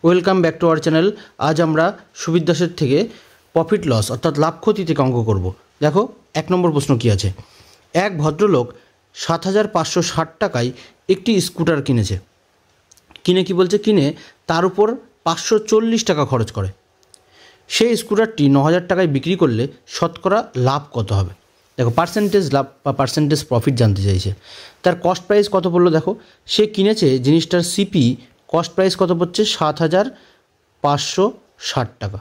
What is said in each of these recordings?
Welcome back to our channel. আজ আমরা সুবির দাসের থেকে প্রফিট লস অর্থাৎ লাভ ক্ষতি থেকে অঙ্ক করব। দেখো 1 নম্বর প্রশ্ন কী আছে। এক ভদ্রলোক 7,560 টাকায় একটি স্কুটার কিনেছে। কিনে কিনে তার উপর 540 টাকা খরচ করে। সেই স্কুটারটি 9,000 টাকায় বিক্রি করলে শতকরা লাভ কত হবে? দেখো পার্সেন্টেজ লাভ বা পার্সেন্টেজ প্রফিট জানতে চাইছে। তার কস্ট প্রাইস কত পড়লো? দেখো সে কিনেছে জিনিসটার সিপি কস্ট প্রাইস কত পড়ছে? 7,560 টাকা।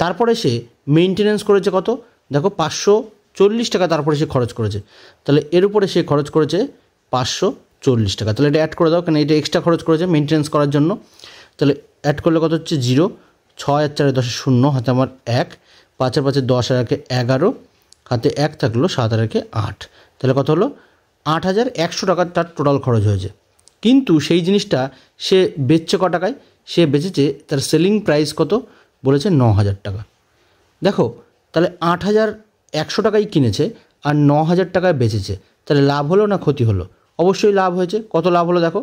তারপরে সে মেনটেন্যান্স করেছে কত? দেখো 540 টাকা তারপরে সে খরচ করেছে। তাহলে এর উপরে সে খরচ করেছে 540 টাকা। তাহলে এটা অ্যাড করে দাও, কেন এটা এক্সট্রা খরচ করেছে মেনটেন্যান্স করার জন্য। তাহলে অ্যাড করলে কত হচ্ছে? 0, 6 আর 4 10 0, হাতে আমার 1, 5 আর 5 10 আর 1 11, হাতে 1 থাকলো, 7 আর 1 8। তাহলে কত হলো? 8,100 টাকার তার টোটাল খরচ হয়েছে। কিন্তু সেই জিনিসটা সে বেচছে ক টাকায়? সে বেচেছে, তার সেলিং প্রাইস কত বলেছে? 9,000 টাকা। দেখো তাহলে 8,100 টাকায় কিনেছে আর 9,000 টাকায় বেচেছে। তাহলে লাভ হলো না ক্ষতি হলো? অবশ্যই লাভ হয়েছে। কত লাভ হলো দেখো।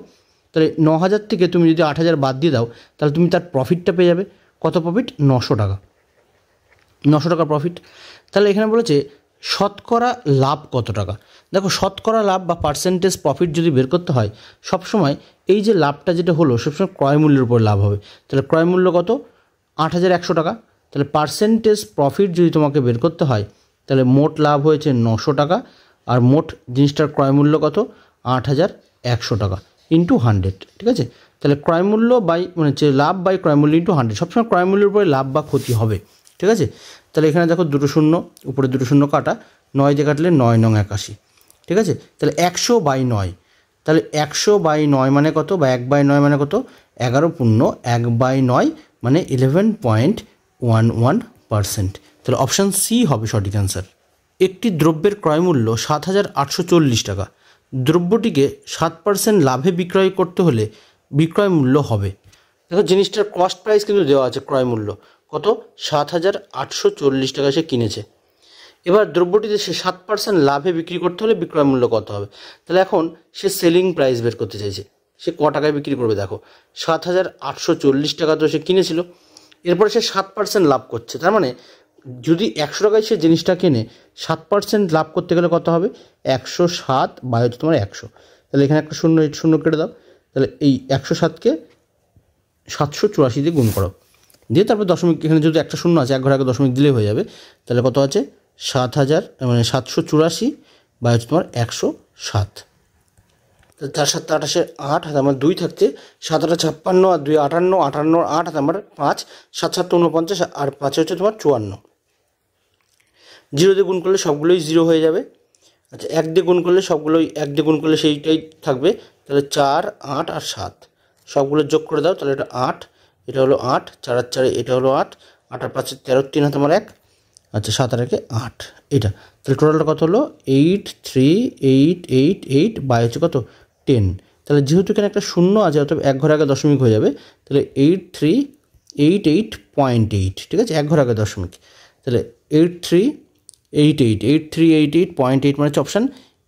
তাহলে 9,000 থেকে তুমি যদি 8,000 বাদ দিয়ে দাও তাহলে তুমি তার প্রফিটটা পেয়ে যাবে। কত প্রফিট? 900 টাকা। 900 টাকা প্রফিট। তাহলে এখানে বলেছে শতকরা লাভ কত টাকা। দেখো শতকরা লাভ বা পার্সেন্টেজ প্রফিট যদি বের করতে হয় সবসময় এই যে লাভটা যেটা হলো সবসময় ক্রয় মূল্যের উপর লাভ হবে। তাহলে ক্রয় মূল্য কত? 8,100 টাকা। তাহলে পার্সেন্টেজ প্রফিট যদি তোমাকে বের করতে হয় তাহলে মোট লাভ হয়েছে 900 টাকা আর মোট জিনিসটার ক্রয় মূল্য কত? 8,100 টাকা ইন্টু 100। ঠিক আছে, তাহলে ক্রয় মূল্য বাই মানে হচ্ছে লাভ বাই ক্রয় মূল্য ইন্টু 100। সবসময় ক্রয় মূল্যের উপরে লাভ বা ক্ষতি হবে। ঠিক আছে, তাহলে এখানে দেখো 2 শূন্য, উপরে 2 শূন্য কাটা, 9 দিয়ে কাটলে 9 9 81। ঠিক আছে, তাহলে 100/9। তাহলে 100/9 মানে কত? বা 1/9 মানে কত? 11 পূর্ণ 1/9 মানে 11.11%। তাহলে অপশান সি হবে সঠিক অ্যান্সার। একটি দ্রব্যের ক্রয়মূল্য 7,840 টাকা। দ্রব্যটিকে 7% লাভে বিক্রয় করতে হলে বিক্রয় মূল্য হবে। দেখো জিনিসটার কস্ট প্রাইস কিন্তু দেওয়া আছে, ক্রয় মূল্য কত? 7,840 টাকা সে কিনেছে। এবার দ্রব্যটিতে সে 7% লাভে বিক্রি করতে হলে বিক্রয় মূল্য কত হবে? তাহলে এখন সে সেলিং প্রাইস বের করতে চাইছে। সে ক টাকায় বিক্রি করবে? দেখো 7,840 টাকা তো সে কিনেছিল, এরপরে সে 7% লাভ করছে। তার মানে যদি 100 টাকায় সে জিনিসটা কেনে 7% লাভ করতে গেলে কত হবে? 107 বাই হচ্ছে তোমার 100। তাহলে এখানে একটা শূন্য শূন্য কেটে দাও। তাহলে এই 107কে 784 দিয়ে গুণ করো, দিয়ে তারপর দশমিক, এখানে যদি একটা শূন্য আছে 1 ঘর আগে দশমিক দিলেই হয়ে যাবে। তাহলে কত আছে? 7,000 মানে 784 বা হচ্ছে তোমার 107। তাহলে 4 7 28 8, হাতে আমার 2 থাকছে, 7 8 56 আর 2 58, 58 8, হাতে আমার 5, 7 7 49 আর 5 হচ্ছে তোমার 54। 0 দিয়ে গুণ করলে সবগুলোই 0 হয়ে যাবে। আচ্ছা 1 দিয়ে গুণ করলে সবগুলোই 1 দিয়ে গুণ করলে সেইটাই থাকবে। তাহলে 4 8 আর 7 সবগুলো যোগ করে দাও। তাহলে এটা 8, এটা হলো 8, 4 আর 4 এটা হলো 8, 8 আর 5 13, 3 হাতে আমার 1, আচ্ছা 7 আর 1 8 এটা। তাহলে টোটালটা কত হলো? 83888 বাই হচ্ছে কত? 10। তাহলে যেহেতু এখানে একটা শূন্য আছে অর্থাৎ 1 ঘর আগে দশমিক হয়ে যাবে। তাহলে 8388.8। ঠিক আছে, 1 ঘর আগে দশমিক। তাহলে 8388 মানে হচ্ছে অপশান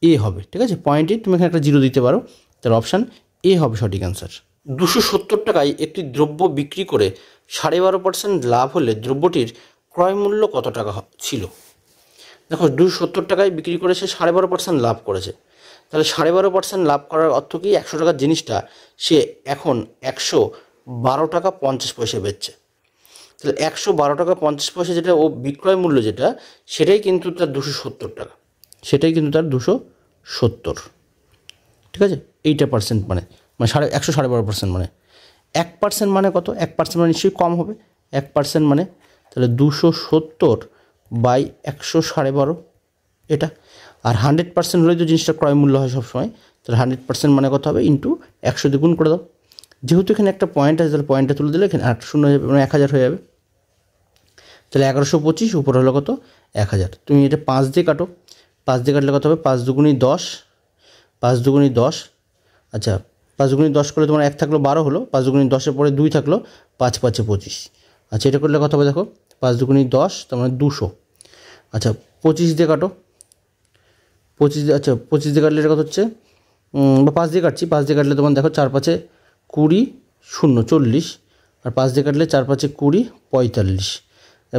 এ হবে। ঠিক আছে, 0.8 তুমি এখানে একটা 0 দিতে পারো। তাহলে অপশান এ হবে সঠিক অ্যান্সার। 270 টাকায় একটি দ্রব্য বিক্রি করে 12.5% লাভ হলে দ্রব্যটির ক্রয় মূল্য কত টাকা ছিল? দেখো 270 টাকায় বিক্রি করে সে 12.5% লাভ করেছে। তাহলে 12.5% লাভ করার অর্থ কি? 100 টাকার জিনিসটা সে এখন 112 টাকা 50 পয়সা বেচছে। তাহলে 112 টাকা 50 পয়সা যেটা ও বিক্রয় মূল্য যেটা, সেটাই কিন্তু তার 270 টাকা, সেটাই কিন্তু তার 270। ঠিক আছে, 8% মানে 112.5% মানে 1% মানে কত? 1% মানে নিশ্চয়ই কম হবে। 1% মানে তাহলে 270 বাই 112.5 এটা। আর 100% হলেই তো জিনিসটা ক্রয় মূল্য হয় সবসময়। তাহলে 100% মানে কত হবে? ইন্টু 100 দিয়ে গুণ করে দাও। যেহেতু এখানে একটা পয়েন্ট আছে তাহলে পয়েন্টটা তুলে দিলে এখানে 8 শূন্য হয়ে যাবে, মানে 1000 হয়ে যাবে। তাহলে 1125 উপর হলো কত? 1000। তুমি এটা 5 দিয়ে কাটো, 5 দিয়ে কাটলে কত হবে? 5 দুগুণী 10, 5 দুগুণী 10। আচ্ছা 5 দুগুণী 10 করলে তোমার 1 থাকলো 12 হলো, 5 দুগুণী 10-এর পরে 2 থাকলো, 5 5 25। আচ্ছা এটা করলে কত হবে? দেখো 5 দুগুণী 10 তার মানে 200। আচ্ছা 25 দিয়ে কাটো, 25 দিয়ে, আচ্ছা 25 দিয়ে কাটলে এটা কত হচ্ছে? বা 5 দিয়ে কাটছি, 5 দিয়ে কাটলে তোমার দেখো 4 5 20 0 40, আর 5 দিয়ে কাটলে 4 5 20 45,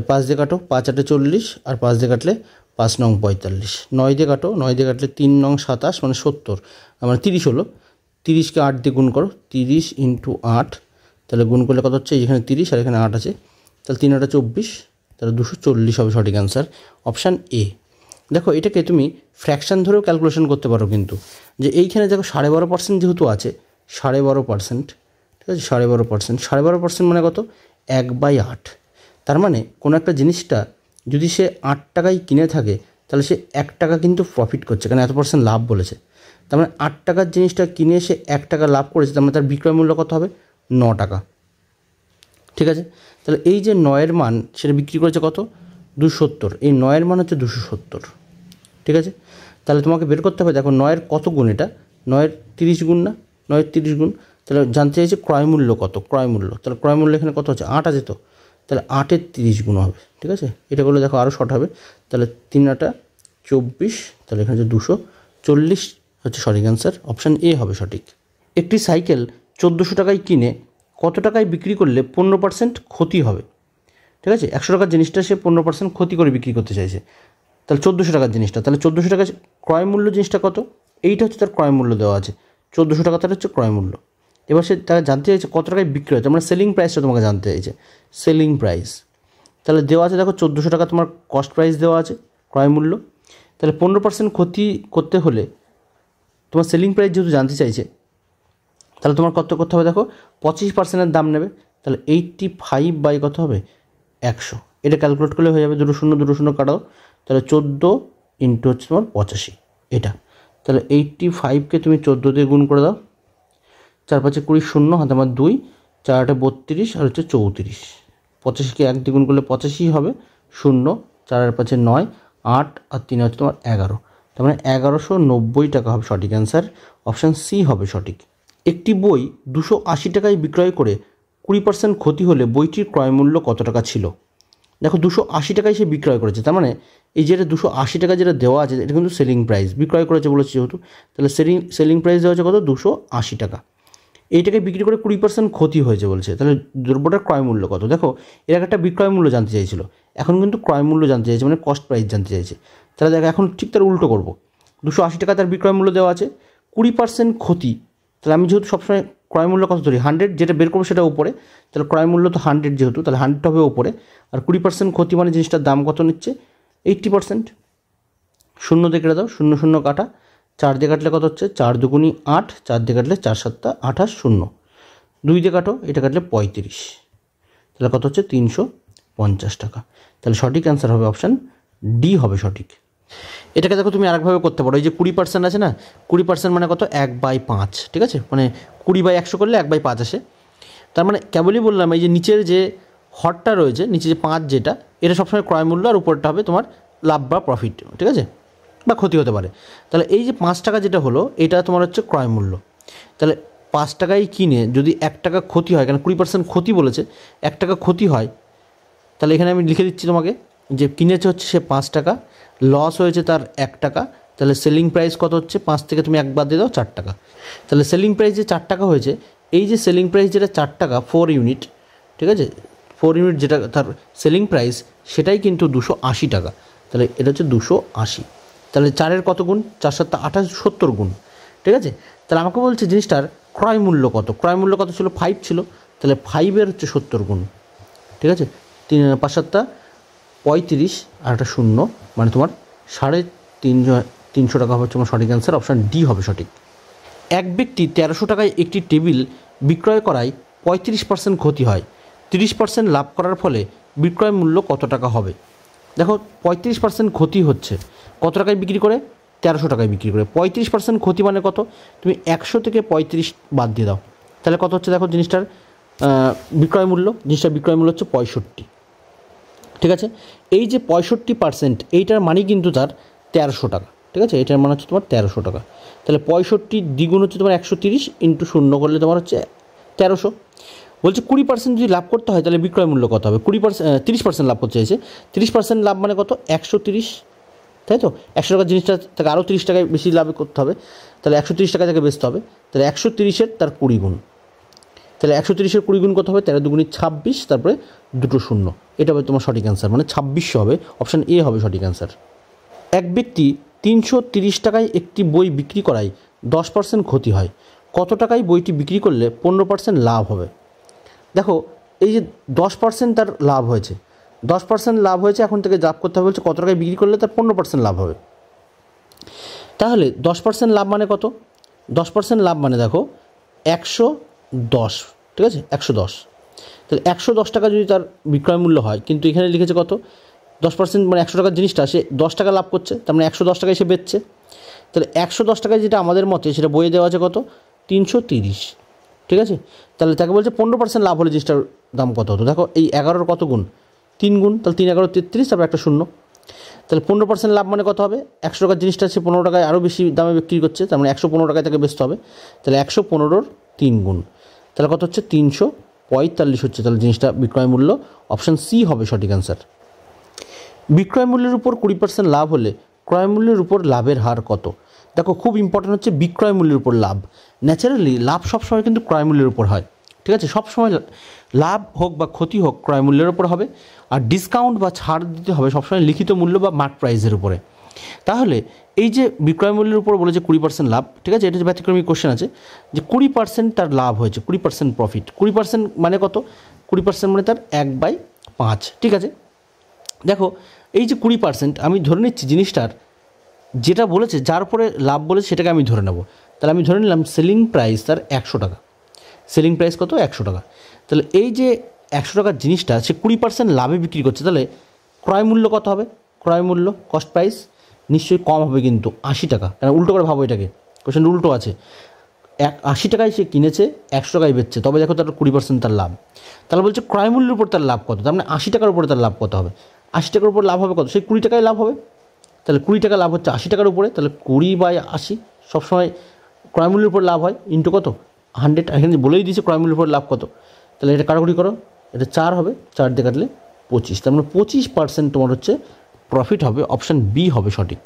5 দিয়ে কাটো 5 8 40, আর 5 দিয়ে কাটলে 5 9 45, 9 দিয়ে কাটো 9 দিয়ে কাটলে 3 9 27 মানে 70, মানে 30 হলো। 30কে 8 দিয়ে গুণ করো, 30 × 8, তাহলে গুণ করলে কত হচ্ছে, এখানে 30 আর এখানে 8 আছে, তাহলে 3 8 24, তাহলে 240 হবে সঠিক অ্যান্সার, অপশান এ। দেখো এটাকে তুমি ফ্র্যাকশান ধরেও ক্যালকুলেশন করতে পারো কিন্তু, যে এইখানে দেখো 12.5% যেহেতু আছে, 12.5%, ঠিক আছে, 12.5%, 12.5% মানে কত, 1/8। তার মানে কোনো একটা জিনিসটা যদি সে 8 টাকায় কিনে থাকে, তাহলে সে 1 টাকা কিন্তু প্রফিট করছে, কারণ এত % লাভ বলেছে। তার মানে 8 টাকার জিনিসটা কিনে সে 1 টাকা লাভ করেছে, তার মানে তার বিক্রয় মূল্য কত হবে, 9 টাকা। ঠিক আছে, তাহলে এই যে 9-এর মান সেটা বিক্রি করেছে কত, 270, এই 9-এর মান হচ্ছে 270। ঠিক আছে, তাহলে তোমাকে বের করতে হবে, দেখো 9-এর কত গুণ, এটা 9-এর 30 গুণ না, 9-এর 30 গুণ, তাহলে জানতে চাইছে ক্রয় মূল্য কত, ক্রয় মূল্য, তাহলে ক্রয় মূল্য এখানে কত হচ্ছে, 8 আছে তো, তাহলে 8-এর 30 গুণ হবে। ঠিক আছে, এটা করলে দেখো আরও শর্ট হবে, তাহলে 3 8 24, তাহলে এখানে হচ্ছে 240 হচ্ছে সঠিক অ্যান্সার, অপশান এ হবে সঠিক। একটি সাইকেল 1400 টাকায় কিনে কত টাকায় বিক্রি করলে 15% ক্ষতি হবে। ঠিক আছে, 100 টাকার জিনিসটা সে 15% ক্ষতি করে বিক্রি করতে চাইছে, তাহলে 1400 টাকার জিনিসটা, তাহলে 1400 টাকা ক্রয় মূল্য জিনিসটা কত, এইটা হচ্ছে তার ক্রয় মূল্য দেওয়া আছে, 1400 টাকা তার হচ্ছে ক্রয় মূল্য। এবার সে তারা জানতে চাইছে কত টাকায় বিক্রি হচ্ছে, মানে সেলিং প্রাইসটা তোমাকে জানতে চাইছে, সেলিং প্রাইস, তাহলে দেওয়া আছে দেখো 1400 টাকা তোমার কস্ট প্রাইস দেওয়া আছে, ক্রয় মূল্য, তাহলে 15% ক্ষতি করতে হলে তোমার সেলিং প্রাইস যেহেতু জানতে চাইছে, তাহলে তোমার কত করতে হবে, দেখো 25%-এর দাম নেবে, তাহলে 85 কত হবে, 100, এটা ক্যালকুলেট করলে হয়ে যাবে, 2 0 2 0 কাটাও, তাহলে 14 × হচ্ছে তোমার 85, এটা, তাহলে 85কে তুমি 14 দিয়ে গুণ করে দাও, 4 5 20, 0 হাতে আমার 2, 4 8 32, আর হচ্ছে 34, 85কে 1 দিয়ে গুণ করলে 85 হবে, 0 4 আর 5 9, 8 আর 3 হচ্ছে তোমার 11, তার মানে 1190 টাকা হবে সঠিক অ্যান্সার, অপশান সি হবে সঠিক। একটি বই 280 টাকায় বিক্রয় করে 20% ক্ষতি হলে বইটির ক্রয় মূল্য কত টাকা ছিল। দেখো 280 টাকায় সে বিক্রয় করেছে, তার মানে এই যেটা 280 টাকা যেটা দেওয়া আছে এটা কিন্তু সেলিং প্রাইস, বিক্রয় করেছে বলেছে যেহেতু, তাহলে সেলিং প্রাইস দেওয়া হচ্ছে কত, 280 টাকা, এইটাকে বিক্রি করে 20% ক্ষতি হয়েছে বলছে, তাহলে দ্রব্যটার ক্রয় মূল্য কত। দেখো এর একটা বিক্রয় মূল্য জানতে চাইছিল, এখন কিন্তু ক্রয় মূল্য জানতে চাইছে, মানে কস্ট প্রাইস জানতে চাইছে, তাহলে দেখো এখন ঠিক তার উল্টো করবো, 280 টাকা তার বিক্রয় মূল্য দেওয়া আছে, 20% ক্ষতি, তাহলে আমি যেহেতু সবসময় ক্রয় মূল্য কত ধরি, 100, যেটা বের করবো সেটা উপরে, তাহলে ক্রয় মূল্য তো 100 যেহেতু, তাহলে 100 হবে উপরে, আর 20% ক্ষতি মানে জিনিসটার দাম কত নিচ্ছে, 80%, 0 দিয়ে কেটে দাও, 0 0 কাটা, 4 দিয়ে কাটলে কত হচ্ছে, 4 2 8, 4 দিয়ে কাটলে 4 7 28, 0 2 দিয়ে কাটো, এটা কাটলে 35, তাহলে কত হচ্ছে 350 টাকা, তাহলে সঠিক অ্যান্সার হবে অপশান ডি হবে সঠিক। এটাকে দেখো তুমি আরেকভাবে করতে পারো, এই যে 20% আছে না, 20% মানে কত, 1/5, ঠিক আছে, মানে 20/100 করলে 1/5 আসে, তার মানে কেবলই বললাম এই যে নিচের যে হরটা রয়েছে, নিচে যে 5 যেটা, এটা সবসময় ক্রয় মূল্য, আর উপরটা হবে তোমার লাভ বা প্রফিট, ঠিক আছে, বা ক্ষতি হতে পারে। তাহলে এই যে 5 টাকা যেটা হলো, এটা তোমার হচ্ছে ক্রয় মূল্য, তাহলে 5 টাকায় কিনে যদি 1 টাকা ক্ষতি হয়, কারণ 20% ক্ষতি বলেছে, 1 টাকা ক্ষতি হয়, তাহলে এখানে আমি লিখে দিচ্ছি তোমাকে, যে কিনেছে হচ্ছে সে 5 টাকা, লস হয়েছে তার 1 টাকা, তাহলে সেলিং প্রাইস কত হচ্ছে, 5 থেকে তুমি 1 বাদ দিয়ে দাও, 4 টাকা, তাহলে সেলিং প্রাইস যে 4 টাকা হয়েছে, এই যে সেলিং প্রাইস যেটা 4 টাকা 4 ইউনিট, ঠিক আছে, 4 ইউনিট যেটা তার সেলিং প্রাইস, সেটাই কিন্তু 280 টাকা, তাহলে এটা হচ্ছে 280, তাহলে 4-এর কত গুণ, 4 7 28, 70 গুণ, ঠিক আছে, তাহলে আমাকে বলছে জিনিসটার ক্রয় মূল্য কত, ক্রয় মূল্য কত ছিল, 5 ছিল, তাহলে 5-এর হচ্ছে 70 গুণ, ঠিক আছে, 5 7 35, আর একটা 0, মানে তোমার 350 টাকা হচ্ছে তোমার সঠিক অ্যান্সার, অপশান ডি হবে সঠিক। এক ব্যক্তি 1300 টাকায় একটি টেবিল বিক্রয় করায় 35% ক্ষতি হয়, 30% লাভ করার ফলে বিক্রয় মূল্য কত টাকা হবে। দেখো 35% ক্ষতি হচ্ছে, কত টাকায় বিক্রি করে, 1300 টাকায় বিক্রি করে, 35% ক্ষতি মানে কত, তুমি 100 থেকে 35 বাদ দিয়ে দাও, তাহলে কত হচ্ছে, দেখো জিনিসটার বিক্রয় মূল্য, জিনিসটার বিক্রয় মূল্য হচ্ছে 65, ঠিক আছে, এই যে 65%, এইটার মানই কিন্তু তার 1300 টাকা, ঠিক আছে, এটার মানে হচ্ছে তোমার 1300 টাকা, তাহলে 65 দ্বিগুণ হচ্ছে তোমার 130, ইন্টু 0 করলে তোমার হচ্ছে 1300, বলছে 20% যদি লাভ করতে হয়, তাহলে বিক্রয় মূল্য কত হবে, 30% লাভ করতে চাইছে, 30% লাভ মানে কত, 130, তাই তো, 100 টাকার জিনিসটা তাকে আরও 30 টাকায় বেশি লাভ করতে হবে, তাহলে 130 টাকা থেকে বেচতে হবে, তাহলে 130-এর তার 20 গুণ, তাহলে 130-এর 20 গুণ কত হবে? 13 দুগুণে 26, তারপরে দুটো শূন্য, এটা হবে তোমার সঠিক অ্যান্সার, মানে 2600 হবে, অপশান এ হবে সঠিক অ্যান্সার। এক ব্যক্তি 330 টাকায় একটি বই বিক্রি করায় 10% ক্ষতি হয়, কত টাকায় বইটি বিক্রি করলে 15% লাভ হবে? দেখো এই যে 10% তার লাভ হয়েছে, 10% লাভ হয়েছে, এখন থেকে লাভ করতে হবে বলছে কত টাকায় বিক্রি করলে তার 15% লাভ হবে। তাহলে 10% লাভ মানে কত? 10% লাভ মানে দেখো 110, ঠিক আছে, 110। তাহলে 110 টাকা যদি তার বিক্রয় মূল্য হয়, কিন্তু এখানে লিখেছে কত? 10% মানে 100 টাকার জিনিসটা সে 10 টাকা লাভ করছে, তার মানে 110 টাকায় সে বেচছে। তাহলে 110 টাকায় যেটা আমাদের মতে সেটা বইয়ে দেওয়া আছে কত? 330, ঠিক আছে। তাহলে তাকে বলছে 15% লাভ হলে জিনিসটার দাম কত হতো? দেখো এই 11-র কত গুণ? 3 গুণ, তাহলে 3 11 33, তারপর একটা শূন্য। তাহলে 15% লাভ মানে কত হবে? 100 টাকার জিনিসটা সে 15 টাকায় আরও বেশি দামে বিক্রি করছে, তার মানে 115 টাকায় তাকে বেচতে হবে। তাহলে 115-র 3 গুণ, তাহলে কত হচ্ছে? 345 হচ্ছে তাহলে জিনিসটা বিক্রয় মূল্য, অপশান সি হবে সঠিক অ্যান্সার। বিক্রয় মূল্যের উপর 20% লাভ হলে ক্রয় মূল্যের উপর লাভের হার কত? দেখো খুব ইম্পর্টেন্ট হচ্ছে বিক্রয় মূল্যের উপর লাভ। ন্যাচারালি লাভ সবসময় কিন্তু ক্রয় মূল্যের উপর হয়, ঠিক আছে, সবসময় লাভ হোক বা ক্ষতি হোক ক্রয় মূল্যের উপর হবে, আর ডিসকাউন্ট বা ছাড় দিতে হবে সবসময় লিখিত মূল্য বা মার্ক প্রাইসের উপরে। তাহলে এই যে বিক্রয় মূল্যের উপর বলেছে 20% লাভ, ঠিক আছে, এটা যে ব্যতিক্রমী কোশ্চেন আছে যে 20% তার লাভ হয়েছে, 20% প্রফিট, 20% মানে কত? 20% মানে তার 1/5, ঠিক আছে। দেখো এই যে 20% আমি ধরে নিচ্ছি জিনিসটার যেটা বলেছে, যার উপরে লাভ বলেছে সেটাকে আমি ধরে নেব। তাহলে আমি ধরে নিলাম সেলিং প্রাইস তার 100 টাকা, সেলিং প্রাইস কত? 100 টাকা। তাহলে এই যে 100 টাকার জিনিসটা সে 20% লাভে বিক্রি করছে, তাহলে ক্রয় মূল্য কত হবে? ক্রয় মূল্য কস্ট প্রাইস নিশ্চয়ই কম হবে, কিন্তু 80 টাকা, কারণ উল্টো করে ভাবো, এটাকে কোশ্চেন উল্টো আছে। 80 টাকায় সে কিনেছে, 100 টাকায় বেচছে, তবে দেখো তার 20% তার লাভ। তাহলে বলছে ক্রয় মূল্যের উপর তার লাভ কত? তার মানে 80 টাকার উপরে তার লাভ কত হবে? 80 টাকার উপর লাভ হবে কত? সেই 20 টাকায় লাভ হবে। তাহলে 20 টাকা লাভ হচ্ছে 80 টাকার উপরে, তাহলে 20/80 সবসময় ক্রয় মূল্যের উপর লাভ হয়, ইন্টু কত? 100। এখানে বলেই দিয়েছে ক্রয় মূল্যের উপর লাভ কত। তাহলে এটা কাটাকুটি করো, এটা 4 হবে, 4 দিয়ে কাটলে 25, তার মানে 25% তোমার হচ্ছে প্রফিট হবে, অপশান বি হবে সঠিক।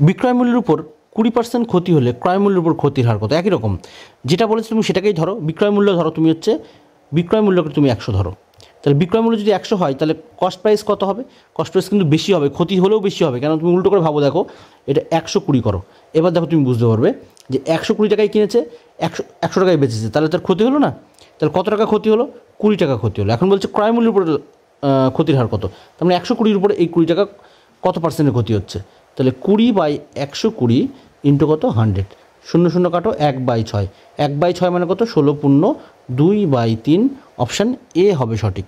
বিক্রয় মূল্যের উপর 20% ক্ষতি হলে ক্রয় মূল্যের উপর ক্ষতির হার কত? একই রকম যেটা বলেছে তুমি সেটাকেই ধরো, বিক্রয় মূল্য ধরো তুমি হচ্ছে বিক্রয় মূল্যকে তুমি 100 ধরো। তাহলে বিক্রয় মূল্য যদি 100 হয়, তাহলে কস্ট প্রাইস কত হবে? কস্ট প্রাইস কিন্তু বেশি হবে, ক্ষতি হলেও বেশি হবে, কেন তুমি উল্টো করে ভাবো, দেখো এটা 120 করো, এবার দেখো তুমি বুঝতে পারবে যে 120 টাকায় কিনেছে, 100 টাকায় বেচেছে, তাহলে তার ক্ষতি হলো না? তাহলে কত টাকা ক্ষতি হলো? 20 টাকা ক্ষতি হলো। এখন বলছে ক্রয় মূল্যের উপরে ক্ষতির হার কত? তার মানে 120-র উপরে এই 20 টাকা কত পার্সেন্টের ক্ষতি হচ্ছে? তাহলে 20/120 ইন্টু কত? 100, 0 কাটো, 1/6, 1/6 মানে কত? 16 পূর্ণ 2/3, অপশান এ হবে সঠিক।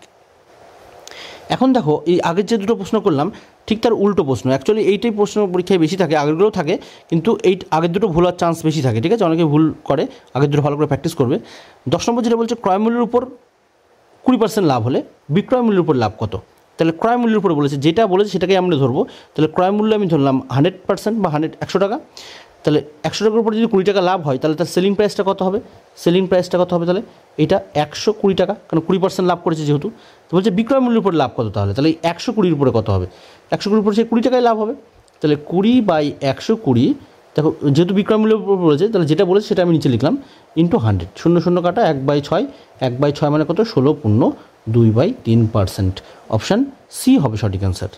এখন দেখো এই আগের যে দুটো প্রশ্ন করলাম ঠিক তার উল্টো প্রশ্ন, অ্যাকচুয়ালি এইটাই প্রশ্ন পরীক্ষায় বেশি থাকে, আগেরগুলোও থাকে, কিন্তু এই আগের দুটো ভুল হওয়ার চান্স বেশি থাকে, ঠিক আছে, অনেকে ভুল করে, আগের দুটো ভালো করে প্র্যাকটিস করবে। 10 নম্বর যেটা বলছে ক্রয় মূল্যের উপর 20% লাভ হলে বিক্রয় মূল্যের উপর লাভ কত? তাহলে ক্রয় মূল্যের উপরে বলেছে, যেটা বলেছে সেটাকেই আমরা ধরবো। তাহলে ক্রয় মূল্য আমি ধরলাম 100% বা 100 টাকা। তাহলে 100 টাকার উপরে যদি 20 টাকা লাভ হয়, তাহলে তার সেলিং প্রাইসটা কত হবে? সেলিং প্রাইসটা কত হবে? তাহলে এটা 120 টাকা, কারণ 20% লাভ করেছে যেহেতু। তো বলছে বিক্রয় মূল্যের উপর লাভ কত? তাহলে তাহলে 120-র উপরে কত হবে? 120-র উপরে সে 20 টাকায় লাভ হবে। তাহলে 20/120, দেখো যেহেতু বিক্রয় মূল্যের উপর বলেছে, তাহলে যেটা বলেছে সেটা আমি নিচে লিখলাম, ইন্টু 100, 0 কাটা, 1/6, 1/6 মানে কত? 16 পূর্ণ 2/3%, অপশান সি হবে সঠিক অ্যান্সার।